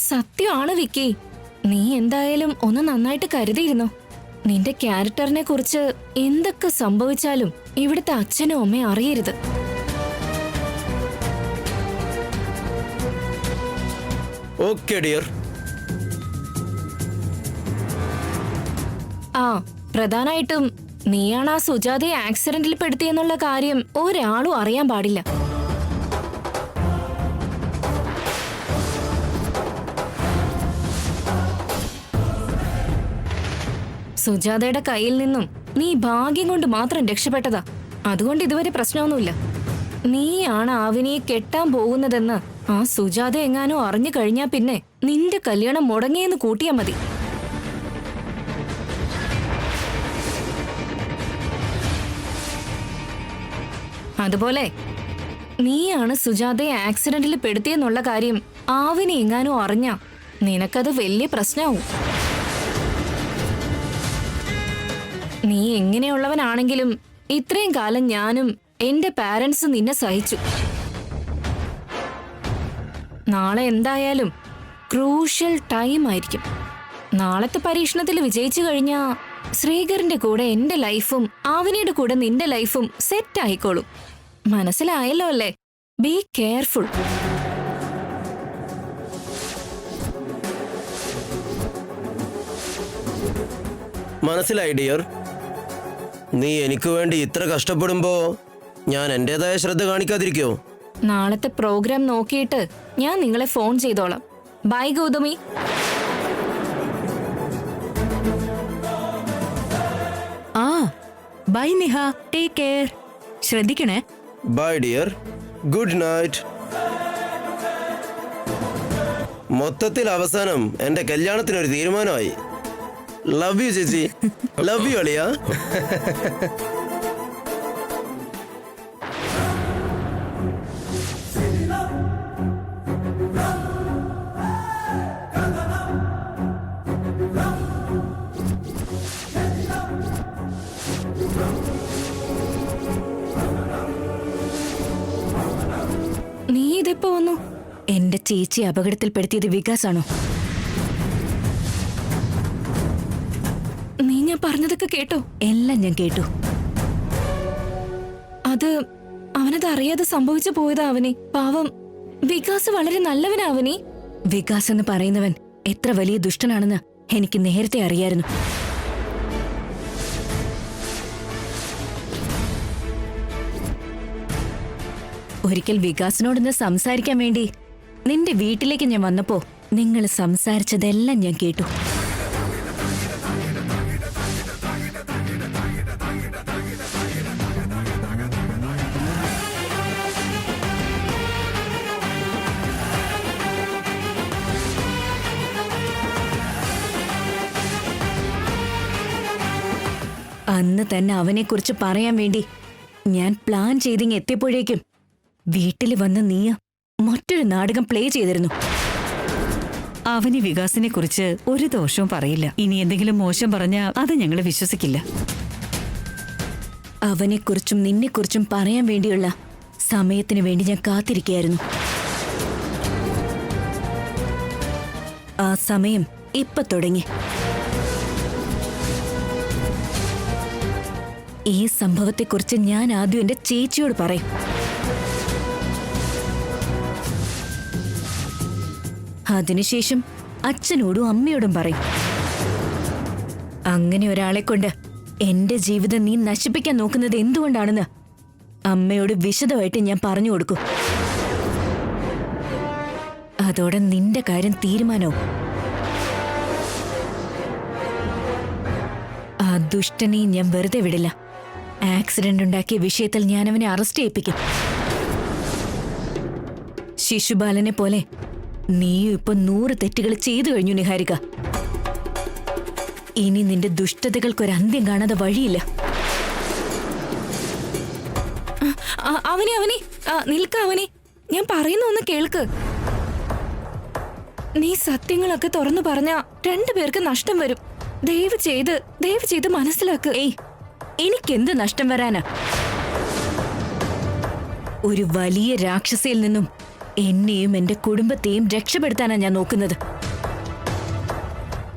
സത്യമാണ് വിക്കി. നീ എന്തായാലും ഒന്ന് നന്നായിട്ട് കരുതിയിരുന്നോ. നിന്റെ ക്യാരക്ടറിനെ കുറിച്ച് എന്തൊക്കെ സംഭവിച്ചാലും ഇവിടുത്തെ അച്ഛനും അമ്മയും അറിയരുത്. Okay dear. ആ, പ്രധാനമായിട്ടും നീയാണ് ആ സുജാതയെ ആക്സിഡന്റിൽ പെടുത്തിയെന്നുള്ള കാര്യം ഒരാളും അറിയാൻ പാടില്ല. സുജാതയുടെ കയ്യിൽ നിന്നും നീ ഭാഗ്യം കൊണ്ട് മാത്രം രക്ഷപ്പെട്ടതാ. അതുകൊണ്ട് ഇതുവരെ പ്രശ്നമൊന്നുമില്ല. നീയാണ് ആവിനിയെ കെട്ടാൻ പോകുന്നതെന്ന് ആ സുജാത എങ്ങാനോ അറിഞ്ഞു കഴിഞ്ഞാ പിന്നെ നിന്റെ കല്യാണം മുടങ്ങിയെന്ന് കൂട്ടിയാ മതി. അതുപോലെ നീയാണ് സുജാതയെ ആക്സിഡന്റിൽ പെടുത്തിയെന്നുള്ള കാര്യം ആവിനെ എങ്ങാനോ അറിഞ്ഞാ നിനക്കത് വലിയ പ്രശ്നമാവും. നീ എങ്ങനെയുള്ളവനാണെങ്കിലും ഇത്രയും കാലം ഞാനും എന്റെ പാരന്റ്സ് നിന്നെ സഹിച്ചു. നാളെ എന്തായാലും ക്രൂഷ്യൽ ടൈം ആയിരിക്കും. നാളത്തെ പരീക്ഷണത്തിൽ വിജയിച്ചു കഴിഞ്ഞാ ശ്രീകറിന്റെ കൂടെ എന്റെ ലൈഫും ആവിനിയുടെ കൂടെ നിന്റെ ലൈഫും സെറ്റ് ആയിക്കോളും. മനസ്സിലായല്ലോ അല്ലേ? Be careful. മനസ്സിലായി ഡിയർ. നീ എനിക്ക് വേണ്ടി ഇത്ര കഷ്ടപ്പെടുമ്പോ ഞാൻ എന്റേതായ ശ്രദ്ധ കാണിക്കാതിരിക്കോ? നാളത്തെ പ്രോഗ്രാം നോക്കിയിട്ട് ഞാൻ നിങ്ങളെ ഫോൺ ചെയ്തോളാം. ബൈ ഗൗതമി. ആ ബൈ നിഹ, ടേക്ക് കെയർ. ശ്രദ്ധിക്കണേ. By dear, good night. മൊത്തത്തിൽ അവസാനം എന്റെ കല്യാണത്തിനൊരു തീരുമാനമായി. ലവ് യു ചേച്ചി. ലവ് യു അളിയ. നീ ഇതെപ്പോ വന്നു? എന്റെ ചേച്ചി അപകടത്തിൽപ്പെടുത്തിയത് വികാസാണോ? നീ ഞാൻ പറഞ്ഞതൊക്കെ കേട്ടോ? എല്ലാം ഞാൻ കേട്ടു. അത് അവനത് അറിയാതെ സംഭവിച്ചു പോയതാ അവനെ. പാവം വികാസ് വളരെ നല്ലവനാവനെ. വികാസ് എന്ന് പറയുന്നവൻ എത്ര വലിയ ദുഷ്ടനാണെന്ന് എനിക്ക് നേരത്തെ അറിയായിരുന്നു. ഒരിക്കൽ വികാസിനോടൊന്ന് സംസാരിക്കാൻ വേണ്ടി നിന്റെ വീട്ടിലേക്ക് ഞാൻ വന്നപ്പോ നിങ്ങൾ സംസാരിച്ചതെല്ലാം ഞാൻ കേട്ടു. അന്ന് തന്നെ അവനെക്കുറിച്ച് പറയാൻ വേണ്ടി ഞാൻ പ്ലാൻ ചെയ്തിങ് എത്തിയപ്പോഴേക്കും വീട്ടിൽ വന്ന് നീ മറ്റൊരു നാടകം പ്ലേ ചെയ്തിരുന്നു. അവന് വികാസിനെ കുറിച്ച് ഒരു ദോഷവും പറയില്ല. ഇനി എന്തെങ്കിലും മോശം പറഞ്ഞാൽ അത് ഞങ്ങൾ വിശ്വസിക്കില്ല. അവനെക്കുറിച്ചും നിന്നെക്കുറിച്ചും പറയാൻ വേണ്ടിയുള്ള സമയത്തിന് വേണ്ടി ഞാൻ കാത്തിരിക്കുകയായിരുന്നു. ആ സമയം ഇപ്പൊ തുടങ്ങി. ഈ സംഭവത്തെക്കുറിച്ച് ഞാൻ ആദ്യം എന്റെ ചേച്ചിയോട് പറയും. അതിനുശേഷം അച്ഛനോടും അമ്മയോടും പറയും. അങ്ങനെ ഒരാളെ കൊണ്ട് എന്റെ ജീവിതം നീ നശിപ്പിക്കാൻ നോക്കുന്നത് എന്തുകൊണ്ടാണെന്ന് അമ്മയോട് വിശദമായിട്ട് ഞാൻ പറഞ്ഞു കൊടുക്കും. അതോടെ നിന്റെ കാര്യം തീരുമാനവും. ആ ദുഷ്ടനെ ഞാൻ വെറുതെ വിടില്ല. ആക്സിഡന്റ് ഉണ്ടാക്കിയ വിഷയത്തിൽ ഞാൻ അവനെ അറസ്റ്റ് ചെയ്യിപ്പിക്കും. ശിശുബാലനെ പോലെ നീയും ഇപ്പൊ 100 തെറ്റുകൾ ചെയ്തു കഴിഞ്ഞു നിഹാരിക. ഇനി നിന്റെ ദുഷ്ടതകൾക്കൊരന്ത്യം കാണാതെ വഴിയില്ല. അവനെ നിൽക്ക. അവനെ ഞാൻ പറയുന്ന ഒന്ന് കേൾക്ക്. നീ സത്യങ്ങളൊക്കെ തുറന്നു പറഞ്ഞ 2 പേർക്ക് നഷ്ടം വരും. ദയവ് ചെയ്ത് മനസ്സിലാക്ക്. ഏയ്, എനിക്കെന്ത് നഷ്ടം വരാനാ? ഒരു വലിയ രാക്ഷസിയിൽ നിന്നും എന്നെയും എന്റെ കുടുംബത്തെയും രക്ഷപ്പെടുത്താനാ ഞാൻ നോക്കുന്നത്.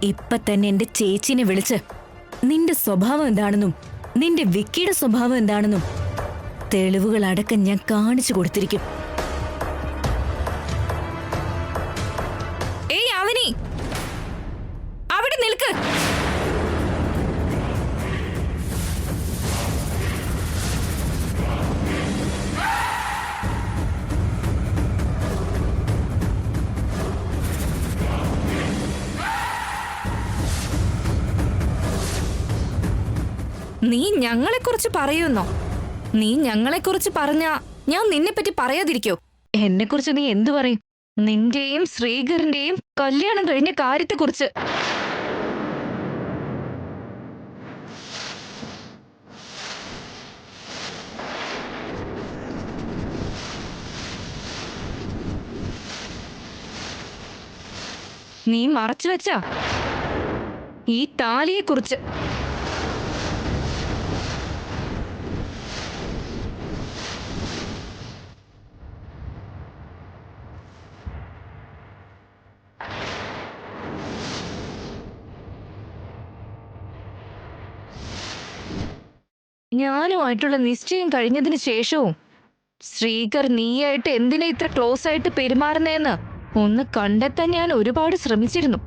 ഇപ്പൊ തന്നെ എന്റെ ചേച്ചിനെ വിളിച്ച് നിന്റെ സ്വഭാവം എന്താണെന്നും നിന്റെ വിക്കിയുടെ സ്വഭാവം എന്താണെന്നും തെളിവുകൾ അടക്കം ഞാൻ കാണിച്ചു കൊടുത്തിരിക്കും. ഏയ് അവനി, അവിടെ നിൽക്ക്. നീ ഞങ്ങളെക്കുറിച്ച് പറയുന്നോ? നീ ഞങ്ങളെക്കുറിച്ച് പറഞ്ഞാ ഞാൻ നിന്നെപ്പറ്റി പറയാതിരിക്കോ? എന്നെക്കുറിച്ച് നീ എന്തു പറയും? നിന്റെയും ശ്രീകറിന്റെയും കല്യാണം കഴിഞ്ഞ കാര്യത്തെക്കുറിച്ച്. നീ മറച്ചു വെച്ച ഈ താലിയെക്കുറിച്ച്. ഞാനുമായിട്ടുള്ള നിശ്ചയം കഴിഞ്ഞതിന് ശേഷവും ശ്രീകർ നീയായിട്ട് എന്തിനാ ഇത്ര ക്ലോസ് ആയിട്ട് പെരുമാറുന്നേന്ന് ഒന്ന് കണ്ടെത്താൻ ഞാൻ ഒരുപാട് ശ്രമിച്ചിരുന്നു.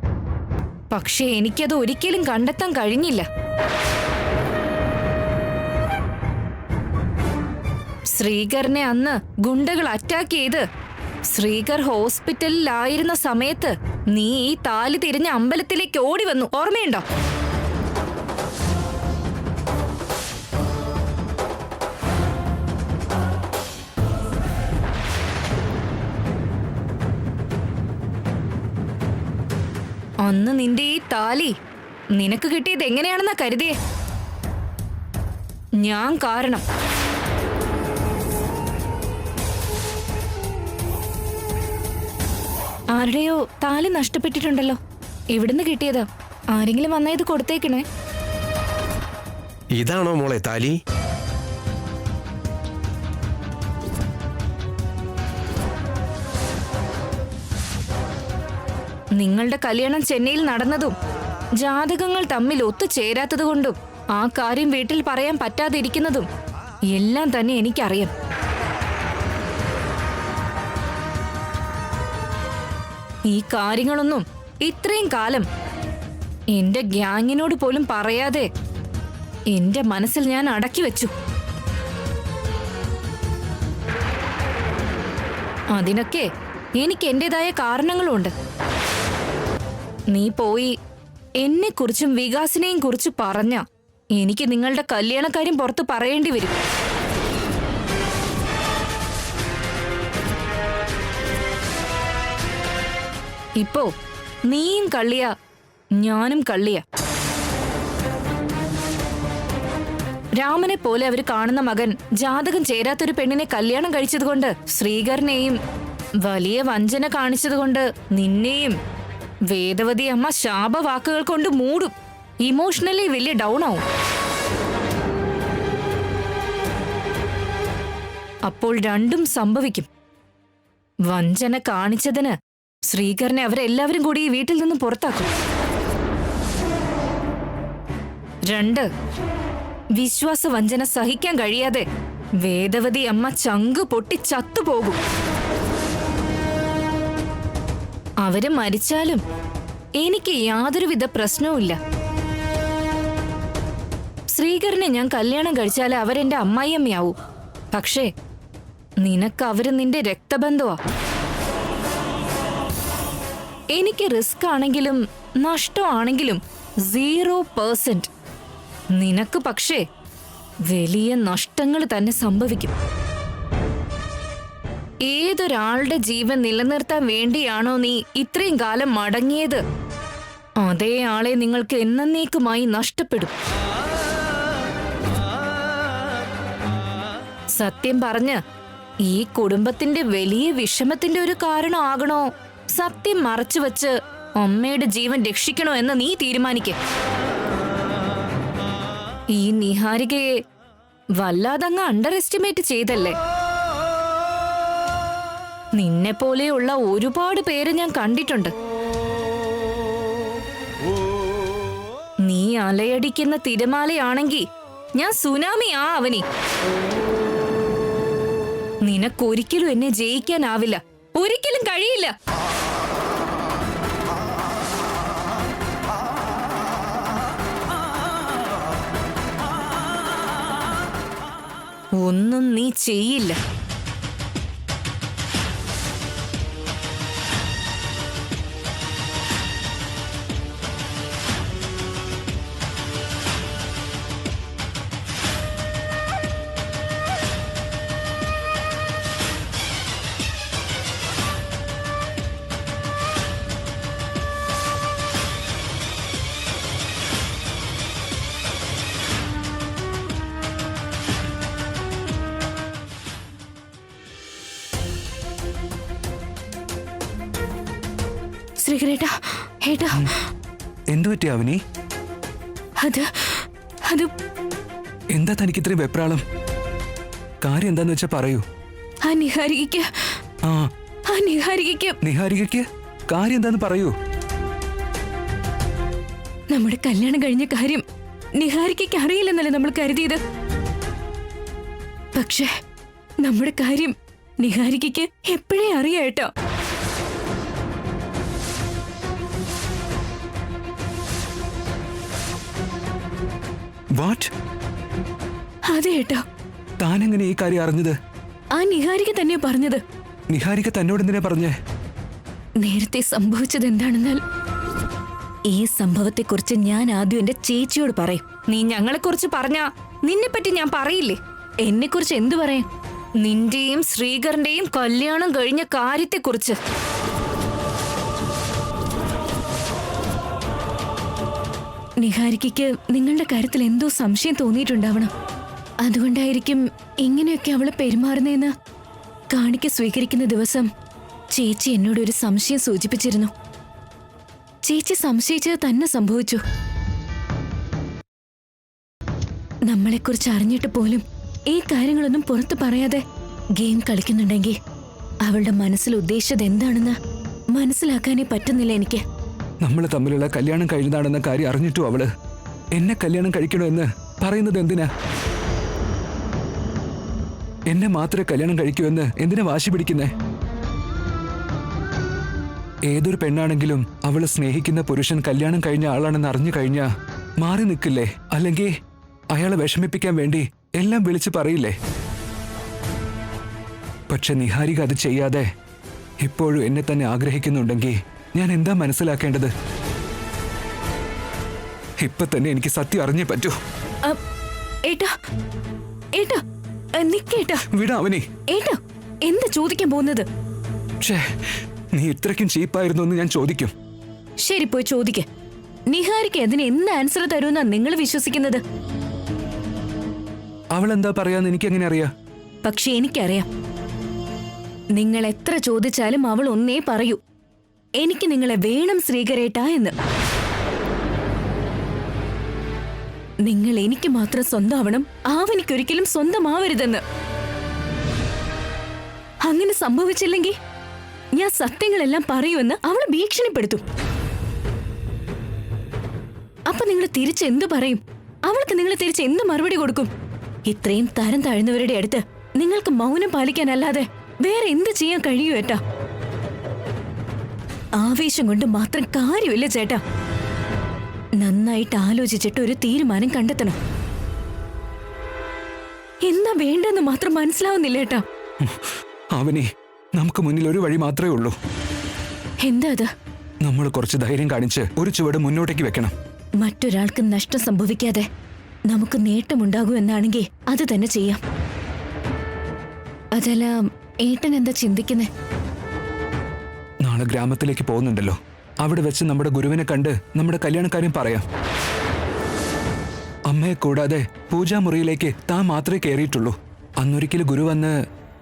പക്ഷെ എനിക്കത് ഒരിക്കലും കണ്ടെത്താൻ കഴിഞ്ഞില്ല. ശ്രീകറിനെ അന്ന് ഗുണ്ടകൾ അറ്റാക്ക് ചെയ്ത് ശ്രീകർ ഹോസ്പിറ്റലിലായിരുന്ന സമയത്ത് നീ ഈ താലി തിരിഞ്ഞ അമ്പലത്തിലേക്ക് ഓടി വന്നു, ഓർമ്മയുണ്ടോ? അന്ന് നിന്റെ ഈ താലി നിനക്ക് കിട്ടിയത് എങ്ങനെയാണെന്നാ കരുതിയേ? ഞാൻ കാരണം. ആരുടെയോ താലി നഷ്ടപ്പെട്ടിട്ടുണ്ടല്ലോ. ഇവിടുന്ന് കിട്ടിയതാ. ആരെങ്കിലും വന്നാ ഇത് കൊടുത്തേക്കണേ. ഇതാണോ മോളെ താലി? നിങ്ങളുടെ കല്യാണം ചെന്നൈയിൽ നടന്നതും ജാതകങ്ങൾ തമ്മിൽ ഒത്തുചേരാത്തതുകൊണ്ടും ആ കാര്യം വീട്ടിൽ പറയാൻ പറ്റാതിരിക്കുന്നതും എല്ലാം തന്നെ എനിക്കറിയാം. ഈ കാര്യങ്ങളൊന്നും ഇത്രയും കാലം എന്റെ ഗ്യാങ്ങിനോട് പോലും പറയാതെ എന്റെ മനസ്സിൽ ഞാൻ അടക്കി വെച്ചു. അതിനൊക്കെ എനിക്ക് എന്റേതായ കാരണങ്ങളുണ്ട്. നീ പോയി എന്നെക്കുറിച്ചും വികാസിനെയും കുറിച്ച് പറഞ്ഞ എനിക്ക് നിങ്ങളുടെ കല്യാണക്കാര്യം പുറത്ത് പറയേണ്ടി വരും. ഇപ്പോ നീയും കള്ളിയ, ഞാനും കള്ളിയ. രാമനെ പോലെ അവർ കാണുന്ന മകൻ ജാതകം ചേരാത്തൊരു പെണ്ണിനെ കല്യാണം കഴിച്ചതുകൊണ്ട് ശ്രീകറിനെയും വലിയ വഞ്ചന കാണിച്ചതുകൊണ്ട് നിന്നെയും വേദവതി അമ്മ ശാപവാക്കുകൾ കൊണ്ട് മൂടും. ഇമോഷണലി വലിയ ഡൗൺ ആവും. അപ്പോൾ രണ്ടും സംഭവിക്കും. വഞ്ചന കാണിച്ചതിന് ശ്രീകറിനെ അവരെല്ലാവരും കൂടി ഈ വീട്ടിൽ നിന്ന് പുറത്താക്കും. 2, വിശ്വാസവഞ്ചന സഹിക്കാൻ കഴിയാതെ വേദവതി അമ്മ ചങ്കു പൊട്ടി ചത്തുപോകും. അവര് മരിച്ചാലും എനിക്ക് യാതൊരുവിധ പ്രശ്നവുമില്ല. ശ്രീകറിനെ ഞാൻ കല്യാണം കഴിച്ചാൽ അവരെന്റെ അമ്മായിയമ്മയാവും. പക്ഷേ നിനക്ക് അവര് നിന്റെ രക്തബന്ധുവാ. എനിക്ക് റിസ്ക് ആണെങ്കിലും നഷ്ടമാണെങ്കിലും 0%. നിനക്ക് പക്ഷേ വലിയ നഷ്ടങ്ങൾ തന്നെ സംഭവിക്കും. ഏതൊരാളുടെ ജീവൻ നിലനിർത്താൻ വേണ്ടിയാണോ നീ ഇത്രയും കാലം മടങ്ങിയത്, അതേ ആളെ നിങ്ങൾക്ക് എന്നേക്കുമായി നഷ്ടപ്പെടും. സത്യം പറഞ്ഞ് ഈ കുടുംബത്തിന്റെ വലിയ വിഷമത്തിന്റെ ഒരു കാരണമാകണോ സത്യം മറച്ചുവെച്ച് അമ്മയുടെ ജീവൻ രക്ഷിക്കണോ എന്ന് നീ തീരുമാനിക്ക. ഈ നിഹാരികയെ വല്ലാതങ്ങ് അണ്ടർ എസ്റ്റിമേറ്റ് ചെയ്തല്ലേ? നിന്നെ പോലെയുള്ള ഒരുപാട് പേര് ഞാൻ കണ്ടിട്ടുണ്ട്. നീ അലയടിക്കുന്ന തിരമാലയാണെങ്കി ഞാൻ സുനാമിയാ അവനി. നിനക്കൊരിക്കലും എന്നെ ജയിക്കാനാവില്ല, ഒരിക്കലും കഴിയില്ല. ഒന്നും നീ ചെയ്യില്ല. ശ്രീകരേട്ടാ, ഏട്ടാ, എന്തു പറ്റി അവനി? അത് അത് എന്താ തനിക്ക് ഇത്രയും വെപ്രാളം? കാര്യം എന്താന്ന് വെച്ചാ പറയൂ. ആ നിഹാരികയ്ക്ക് ആ ആ നിഹാരികയ്ക്ക് നിഹാരികയ്ക്ക് കാര്യം എന്താന്ന് പറയൂ. നമ്മുടെ കല്യാണം കഴിഞ്ഞ കാര്യം നിഹാരികയ്ക്ക് അറിയില്ലെന്നല്ലേ നമ്മൾ കരുതിയത്. പക്ഷേ നമ്മുടെ കാര്യം നിഹാരികയ്ക്ക് എപ്പോഴേ അറിയാട്ടോ. വാട്ട്? അതെ ഏട്ടോ. താനെങ്ങനെ ഈ കാര്യം അറിഞ്ഞത്? ആ നിഹാരിക തന്നെ പറഞ്ഞത്. നിഹാരിക തന്നോട് എന്തിനാ പറഞ്ഞേ? നേരത്തെ സംഭവിച്ചത് എന്താണെന്നാൽ ഈ സംഭവത്തെക്കുറിച്ച് ഞാൻ ആദ്യം എന്റെ ചേച്ചിയോട് പറയും. നീ ഞങ്ങളെക്കുറിച്ച് പറഞ്ഞാ നിന്നെപ്പറ്റി ഞാൻ പറയില്ലേ? എന്നെക്കുറിച്ച് എന്തു പറയാം? നിന്റെയും ശ്രീകറിന്റെയും കല്യാണം കഴിഞ്ഞ കാര്യത്തെക്കുറിച്ച്. നിഹാരികയ്ക്ക് നിങ്ങളുടെ കാര്യത്തിൽ എന്തോ സംശയം തോന്നിയിട്ടുണ്ടാവണം. അതുകൊണ്ടായിരിക്കും ഇങ്ങനെയൊക്കെ അവള് പെരുമാറുന്നതെന്ന് കാണിക്ക സ്വീകരിക്കുന്ന ദിവസം ചേച്ചി എന്നോട് ഒരു സംശയം സൂചിപ്പിച്ചിരുന്നു. ചേച്ചി സംശയിച്ചത് തന്നെ സംഭവിച്ചു. നമ്മളെക്കുറിച്ച് അറിഞ്ഞിട്ട് പോലും ഈ കാര്യങ്ങളൊന്നും പുറത്തു പറയാതെ ഗെയിം കളിക്കുന്നുണ്ടെങ്കിൽ അവളുടെ മനസ്സിൽ ഉദ്ദേശിച്ചത് എന്താണെന്ന് മനസ്സിലാക്കാനേ പറ്റുന്നില്ല എനിക്ക്. നമ്മൾ തമ്മിലുള്ള കല്യാണം കഴിഞ്ഞതാണെന്ന കാര്യം അറിഞ്ഞിട്ടും അവള് എന്നെ കല്യാണം കഴിക്കണമെന്ന് പറയുന്നത് എന്തിനാ? എന്നെ മാത്രമേ കല്യാണം കഴിക്കൂ എന്ന് എന്തിനാ വാശി പിടിക്കുന്നേ? ഏതൊരു പെണ്ണാണെങ്കിലും അവള് സ്നേഹിക്കുന്ന പുരുഷൻ കല്യാണം കഴിഞ്ഞ ആളാണെന്ന് അറിഞ്ഞു കഴിഞ്ഞാ മാറി നിൽക്കില്ലേ? അല്ലെങ്കിൽ അയാളെ വിഷമിപ്പിക്കാൻ വേണ്ടി എല്ലാം വിളിച്ചു പറയില്ലേ? പക്ഷെ നിഹാരിക അത് ചെയ്യാതെ ഇപ്പോഴും എന്നെ തന്നെ ആഗ്രഹിക്കുന്നുണ്ടെങ്കിൽ ഞാൻ എന്താ മനസ്സിലാക്കേണ്ടത്? ഇപ്പൊ തന്നെ എനിക്ക് സത്യം അറിഞ്ഞേ പറ്റൂ. ഏട്ടാ, ഏട്ടാ, നിക്കേട്ടാ. വിടാ അവനെ. ഏട്ടാ, എന്താ ചോദിക്കാൻ പോകുന്നത്? നീ ഇത്രയ്ക്കും ചീപ്പായിരുന്നു എന്ന് ഞാൻ ചോദിക്കും. ശരി, പോയി ചോദിക്ക. നിഹാരിക്ക് അതിന് എന്ത് ആൻസർ തരുമെന്നാ നിങ്ങൾ വിശ്വസിക്കുന്നത്? അവൾ എന്താ പറയാന്ന് എനിക്ക് എങ്ങനെ അറിയാം? പക്ഷെ എനിക്കറിയാം. നിങ്ങൾ എത്ര ചോദിച്ചാലും അവൾ ഒന്നേ പറയൂ, എനിക്ക് നിങ്ങളെ വേണം ശ്രീകരേട്ടാ എന്ന്. നിങ്ങൾ എനിക്ക് മാത്രം സ്വന്തമാവണം, ആവനിക്കൊരിക്കലും സ്വന്തമാവരുതെന്ന്. അങ്ങനെ സംഭവിച്ചില്ലെങ്കിൽ ഞാൻ സത്യങ്ങളെല്ലാം പറയുമെന്ന് അവളെ ഭീഷണിപ്പെടുത്തും. അപ്പൊ നിങ്ങൾ തിരിച്ചെന്തു പറയും? അവൾക്ക് നിങ്ങൾ തിരിച്ച് എന്ത് മറുപടി കൊടുക്കും? ഇത്രയും തരം താഴ്ന്നവരുടെ അടുത്ത് നിങ്ങൾക്ക് മൗനം പാലിക്കാനല്ലാതെ വേറെ എന്ത് ചെയ്യാൻ കഴിയൂ ഏട്ടാ? ആവേശം കൊണ്ട് മാത്രം കാര്യമില്ല ചേട്ടാ. നന്നായിട്ട് ആലോചിച്ചിട്ട് ഒരു തീരുമാനം കണ്ടെത്തണം. എന്താ വേണ്ടെന്ന് മാത്രം മനസ്സിലാവുന്നില്ല ഏട്ടാ. അവനെ, നമുക്ക് മുന്നിൽ ഒരു വഴി മാത്രമേ ഉള്ളൂ. എന്താ അത്? നമ്മൾ കുറച്ച് ധൈര്യം കാണിച്ച് ഒരു ചുവട് മുന്നോട്ടേക്ക് വെക്കണം. മറ്റൊരാൾക്ക് നഷ്ടം സംഭവിക്കാതെ നമുക്ക് നേട്ടമുണ്ടാകൂ എന്നാണെങ്കിൽ അത് തന്നെ ചെയ്യാം. അതല്ല, ഏട്ടൻ എന്താ ചിന്തിക്കുന്നേ? നാളെ ഗ്രാമത്തിലേക്ക് പോകുന്നുണ്ടല്ലോ, അവിടെ വെച്ച് നമ്മുടെ ഗുരുവിനെ കണ്ട് നമ്മുടെ കല്യാണക്കാര്യം പറയാം. അമ്മയെ കൂടാതെ പൂജാമുറിയിലേക്ക് താൻ മാത്രമേ കയറിയിട്ടുള്ളൂ. അന്നൊരിക്കൽ ഗുരു വന്ന്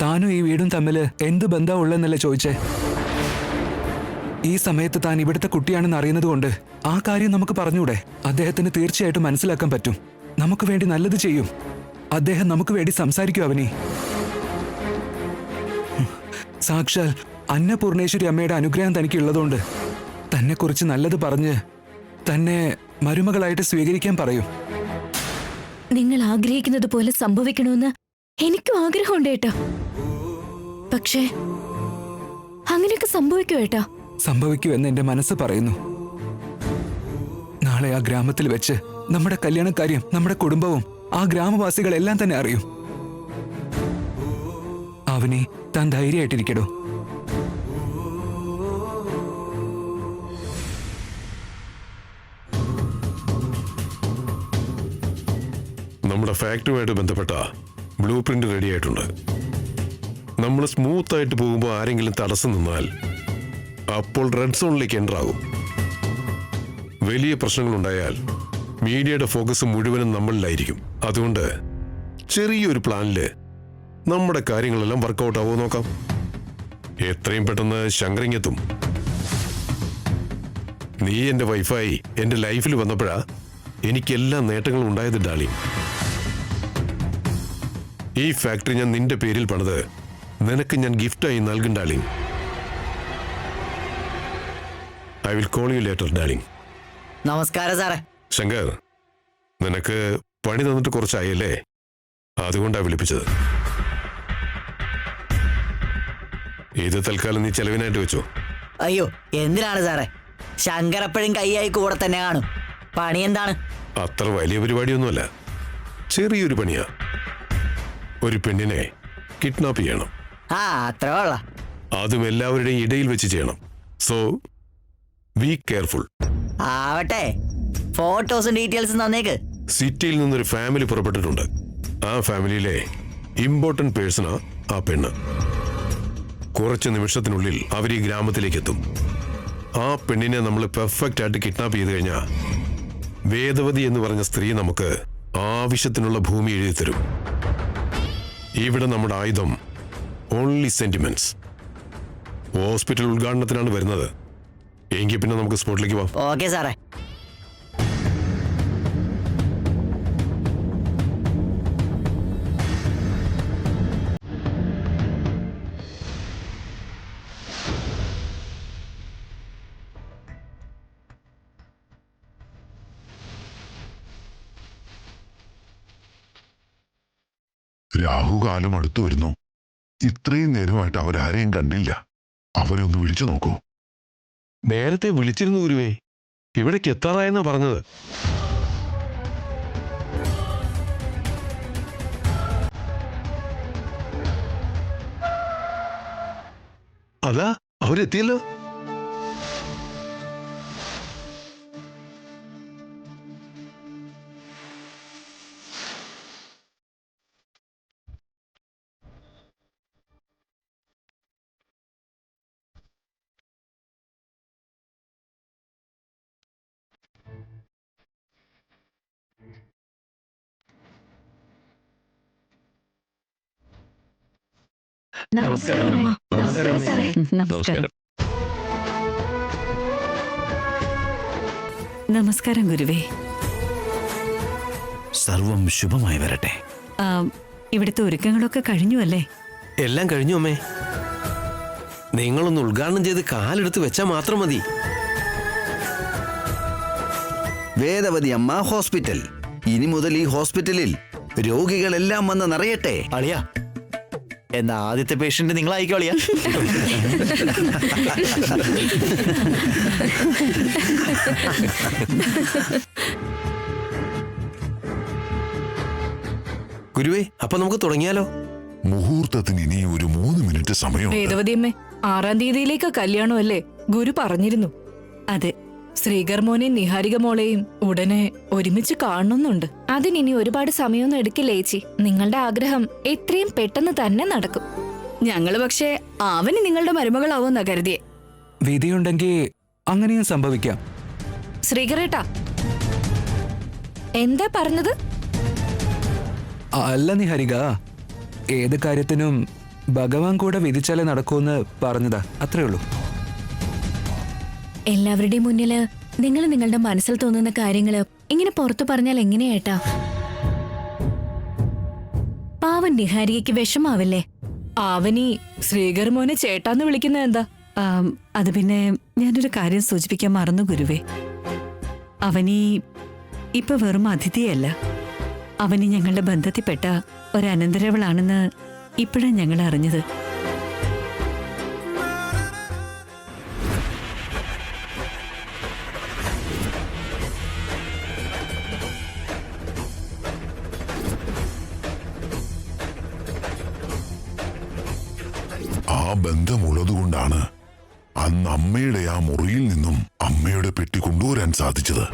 താനും ഈ വീടും തമ്മിൽ എന്ത് ബന്ധം ഉള്ളെന്നല്ലേ ചോദിച്ചേ. ഈ സമയത്ത് താൻ ഇവിടുത്തെ കുട്ടിയാണെന്ന് അറിയുന്നത് കൊണ്ട് ആ കാര്യം നമുക്ക് പറഞ്ഞൂടെ? അദ്ദേഹത്തിന് തീർച്ചയായിട്ടും മനസ്സിലാക്കാൻ പറ്റും. നമുക്ക് വേണ്ടി നല്ലത് ചെയ്യും. അദ്ദേഹം നമുക്ക് വേണ്ടി സംസാരിക്കും. അവനെ സാക്ഷാൽ അന്നപൂർണേശ്വരി അമ്മയുടെ അനുഗ്രഹം തനിക്കുള്ളതുകൊണ്ട് തന്നെക്കുറിച്ച് നല്ലത് പറഞ്ഞ് തന്നെ മരുമകളായിട്ട് സ്വീകരിക്കാൻ പറയും. നിങ്ങൾ ആഗ്രഹിക്കുന്നത് പോലെ സംഭവിക്കണമെന്ന് എനിക്കും ആഗ്രഹമുണ്ട് ഏട്ടാ. പക്ഷേ അങ്ങനെയൊക്കെ സംഭവിക്കും ഏട്ടാ. സംഭവിക്കുമെന്ന് എന്റെ മനസ്സ് പറയുന്നു. നാളെ ആ ഗ്രാമത്തിൽ വെച്ച് നമ്മുടെ കല്യാണക്കാര്യം നമ്മുടെ കുടുംബവും ആ ഗ്രാമവാസികളെല്ലാം തന്നെ അറിയും. അവനെ താൻ ധൈര്യമായിട്ടിരിക്കടോ. നമ്മുടെ ഫാക്ടറിയുമായിട്ട് ബന്ധപ്പെട്ട ബ്ലൂ പ്രിന്റ് റെഡി ആയിട്ടുണ്ട്. നമ്മൾ സ്മൂത്ത് ആയിട്ട് പോകുമ്പോൾ ആരെങ്കിലും തടസ്സം നിന്നാൽ അപ്പോൾ റെഡ് സോണിലേക്ക് എൻ്റർ ആകും. വലിയ പ്രശ്നങ്ങളുണ്ടായാൽ മീഡിയയുടെ ഫോക്കസ് മുഴുവനും നമ്മളിലായിരിക്കും. അതുകൊണ്ട് ചെറിയൊരു പ്ലാനില് നമ്മുടെ കാര്യങ്ങളെല്ലാം വർക്കൗട്ട് ആവുമോ നോക്കാം. എത്രയും പെട്ടെന്ന് ശങ്കറിങ്ങെത്തും. നീ എൻ്റെ വൈഫായി എൻ്റെ ലൈഫിൽ വന്നപ്പോഴാ എനിക്കെല്ലാ നേട്ടങ്ങളും ഉണ്ടായത് ഡാർലിംഗ്. ഈ ഫാക്ടറി ഞാൻ നിന്റെ പേരിൽ പണിത് നിനക്ക് ഞാൻ ഗിഫ്റ്റായി നൽകും darling. I will call you later darling. നമസ്കാരം സാറേ. ശങ്കർ, നിനക്ക് പണി തന്നിട്ട് കുറച്ചായല്ലേ, അതുകൊണ്ടാണ് വിളിപ്പിച്ചത്. ഇത് തൽക്കാലം നീ ചെലവിനായിട്ട് വെച്ചോ. അയ്യോ, എന്തിനാണ് സാറേ? ശങ്കർ എപ്പോഴും കൈയായി കൂടെ തന്നെ കാണും. പണി എന്താണ്? അത്ര വലിയ പരിപാടിയൊന്നുമല്ല, ചെറിയൊരു പണിയാ. ഒരു പെണ്ണിനെ കിഡ്നാപ്പ് ചെയ്യണം. ആ, അത്ര ഉള്ള. അതും എല്ലാവരുടെയും ഇടയിൽ വെച്ച് ചെയ്യണം. So be careful. ആവട്ടെ, ഫോട്ടോസും ഡീറ്റെയിൽസും തന്നേക്ക്. സിറ്റിയിൽ നിന്നൊരു ഫാമിലി പുറപ്പെട്ടിട്ടുണ്ട്. ആ ഫാമിലിയിലെ ഇമ്പോർട്ടന്റ് പേഴ്സണാ ആ പെണ്ണ്. കുറച്ച് നിമിഷത്തിനുള്ളിൽ അവർ ഈ ഗ്രാമത്തിലേക്ക് എത്തും. ആ പെണ്ണിനെ നമ്മൾ പെർഫെക്റ്റ് ആയിട്ട് കിഡ്നാപ്പ് ചെയ്ത് കഴിഞ്ഞാൽ വേദവതി എന്ന് പറഞ്ഞ സ്ത്രീ നമുക്ക് ആവശ്യത്തിനുള്ള ഭൂമി എഴുതി തരും. ഇവിടെ നമ്മുടെ ആയുധം ഓൺലി സെന്റിമെന്റ്സ്. ഹോസ്പിറ്റൽ ഉദ്ഘാടനത്തിനാണ് വരുന്നത്. എങ്കിൽ പിന്നെ നമുക്ക് സ്പോട്ടിലേക്ക് പോവാം. ഓക്കെ സാറേ. രാഹുകാലം അടുത്തു വരുന്നു. ഇത്രയും നേരമായിട്ട് അവരാരെയും കണ്ടില്ല. അവരെ ഒന്ന് വിളിച്ചു നോക്കൂ. നേരത്തെ വിളിച്ചിരുന്നു ഗുരുവേ, ഇവിടേക്ക് എത്താറായെന്നാ പറഞ്ഞത്. അതാ അവരെത്തിയല്ലോ. നമസ്കാരം. നമസ്കാരം ഗുരുവേ. സർവം ശുഭമായി വരട്ടെ. ഇവിടുത്തെ ഒരുക്കങ്ങളൊക്കെ കഴിഞ്ഞു അല്ലേ? എല്ലാം കഴിഞ്ഞു അമ്മേ. നിങ്ങളൊന്ന് ഉദ്ഘാടനം ചെയ്ത് കാലെടുത്ത് വെച്ചാൽ മാത്രം മതി. വേദവതി അമ്മ ഹോസ്പിറ്റൽ. ഇനി മുതൽ ഈ ഹോസ്പിറ്റലിൽ രോഗികളെല്ലാം വന്ന് നിറയട്ടെ. അളിയാ, എന്നാ ആദ്യത്തെ പേഷ്യന്റ് നിങ്ങളായിക്കോ അളിയാ. ഗുരുവേ, അപ്പൊ നമുക്ക് തുടങ്ങിയാലോ? മുഹൂർത്തത്തിന് ഇനി ഒരു 3 മിനിറ്റ് സമയമുണ്ട്. വേദവതിയമ്മേ, 6-ാം തീയതിയിലേക്ക് കല്യാണം അല്ലേ? ഗുരു പറഞ്ഞിരുന്നു. അതെ, ശ്രീകർ മോനെയും നിഹാരിക മോളെയും ഉടനെ ഒരുമിച്ച് കാണണമെന്നുണ്ട്. അതിനി ഒരുപാട് സമയമൊന്നും എടുക്കില്ല ചേച്ചി. നിങ്ങളുടെ ആഗ്രഹം എത്രയും പെട്ടെന്ന് തന്നെ നടക്കും. ഞങ്ങള് പക്ഷേ അവന് നിങ്ങളുടെ മരുമകളാവുമെന്നാ കരുതിയേ. വിധിയുണ്ടെങ്കിൽ അങ്ങനെയും സംഭവിക്കാം. ശ്രീകരേട്ടാ, എന്താ പറഞ്ഞത്? അല്ല നിഹാരിക, ഏത് കാര്യത്തിനും ഭഗവാൻ കൂടെ വിധിച്ചാലേ നടക്കൂന്ന് പറഞ്ഞതാ, അത്രേ ഉള്ളൂ. എല്ലാവരുടെയും മുന്നില് നിങ്ങൾ നിങ്ങളുടെ മനസ്സിൽ തോന്നുന്ന കാര്യങ്ങള് ഇങ്ങനെ പുറത്തു പറഞ്ഞാൽ എങ്ങനെയേട്ടാ? പാവൻ നിഹാരികയ്ക്ക് വിഷമാവില്ലേ? അവനി ശ്രീകർ മോനെ ചേട്ടാന്ന് വിളിക്കുന്നത് എന്താ? അത് പിന്നെ ഞാനൊരു കാര്യം സൂചിപ്പിക്കാൻ മറന്നു ഗുരുവേ. അവനീ ഇപ്പൊ വെറും അതിഥിയല്ല, അവന് ഞങ്ങളുടെ ബന്ധത്തിൽപ്പെട്ട ഒരനന്തരവളാണെന്ന് ഇപ്പോഴാണ് ഞങ്ങൾ അറിഞ്ഞത്. ആ ബന്ധമുള്ളതുകൊണ്ടാണ് അന്ന് അമ്മയുടെ ആ മുറിയിൽ നിന്നും അമ്മയുടെ പെട്ടി കൊണ്ടുവരാൻ സാധിച്ചത്.